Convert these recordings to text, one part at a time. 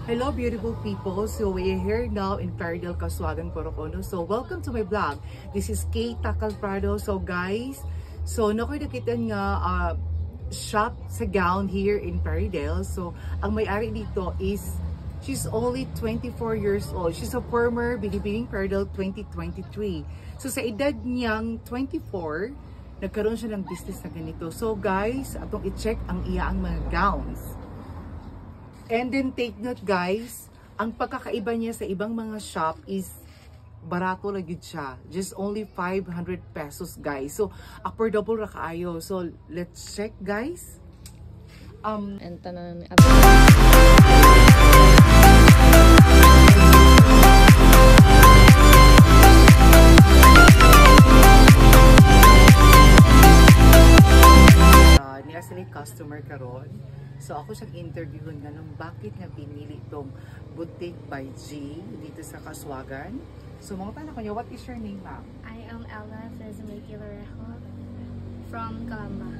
Hello beautiful people, so we're here now in Plaridel, Casuagan, Corocono. So welcome to my vlog. This is Kate Takal Prado. So guys, nakoy nakita nga shop sa gown here in Plaridel. So ang may-ari dito is she's only 24 years old. She's a former Binibining Plaridel 2023. So sa edad niyang 24, nagkaroon siya ng business na ganito. So guys, atong i-check ang iyaang mga gowns. And then take note guys, ang pagkakaiba niya sa ibang mga shop is barato lagi siya. Just only 500 pesos guys. So affordable ra kaayo. So let's check guys. And tanan niya sila customer karon. So ako siyang interviewin na nung bakit nga pinili itong Boutique by G dito sa Casuagan. So mga tanong ko niya, what is your name ma'am? I am Ella Fezmiki Lorejo from Calamba.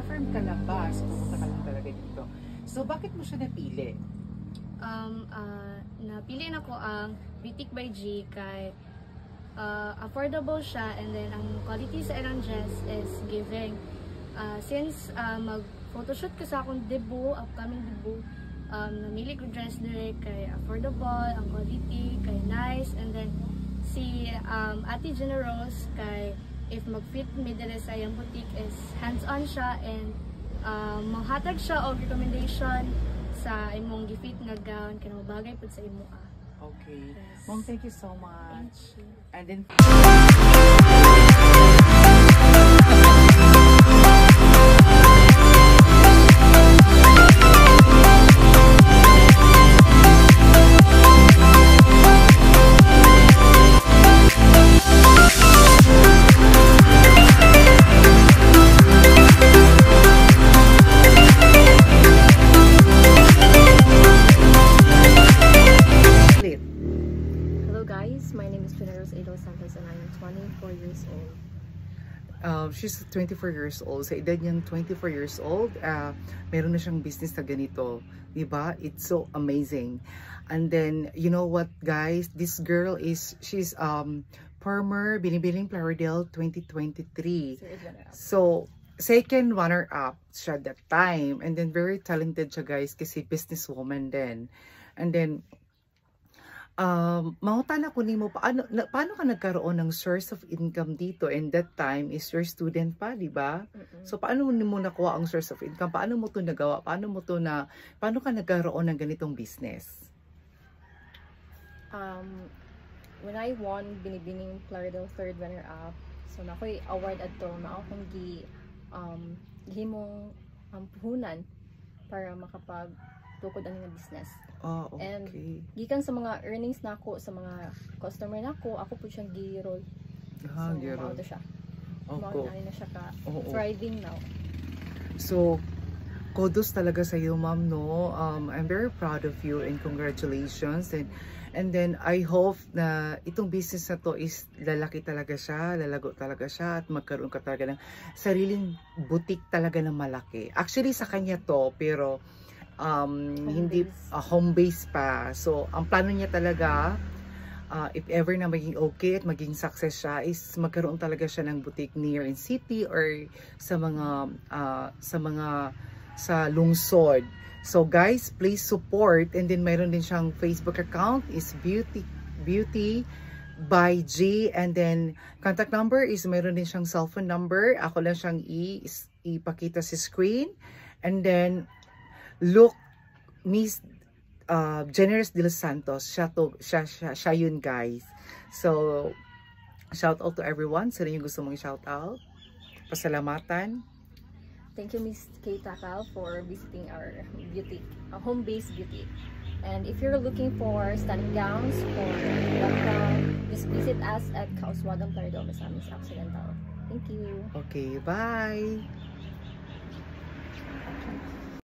From Calamba. So pumunta ka lang talaga dito. So bakit mo siya napili? Napili na ko ang Boutique by G kay affordable siya, and then ang quality sa ilang dress is giving. Since mag-photoshoot ko sa akong debut, upcoming debut, namili ko dress dire kay affordable, ang quality, kay nice, and then si Ate Generous kay if mag-fit me dire sa iyang boutique is hands-on siya, and manghatag siya og recommendation sa imong gifit nga gown kay mabagay pud sa imo. Okay. Yes. Mom, thank you so much. Thank you. And then she's 24 years old. Sa edad niyang 24 years old, meron na siyang business na ganito. Diba? It's so amazing. And then, you know what guys? This girl she's former Binibining Plaridel 2023. So, second runner-up siya that time. And then, very talented siya guys kasi businesswoman din. And then, mautan ako nimo paano ka nagkaroon ng source of income dito, and that time is your student pa, di ba? So paano mo nakuha ang source of income? Paano mo to nagawa? Paano ka nagkaroon ng ganitong business? when I won Binibining Plaridel third runner up, so nakoy award adto na akong gihimong puhunan para makapag tukod ang business. Okay. And gikan sa mga earnings nako sa mga customer nako, ako po siyang gi-roll. Gi-roll siya. Okay. Na siya ka thriving now. So kudos talaga sa iyo ma'am, no. I'm very proud of you and congratulations, and then I hope na itong business na to is lalaki talaga siya, lalago talaga siya, at magkaroon ka talaga ng sariling boutique talaga na malaki. Actually sa kanya to, pero hindi home base pa. So ang plano niya talaga, if ever na maging okay at maging success siya, is magkaroon talaga siya ng boutique near in city or sa lungsod. So guys, please support. And then mayroon din siyang Facebook account is Beauty by G, and then contact number is mayroon din siyang cellphone number. Ako lang siyang ipakita sa screen. And then look, Miss Generous de los Santos, siya yun guys. So shout out to everyone. Sino yung gusto mong shout out? Pasalamatan. Thank you, Miss Kate Takal, for visiting our boutique, home-based boutique. And if you're looking for stunning gowns for lockdown, just visit us at Casuagan, Plaridel, Misamis Occidental. Thank you. Okay, bye.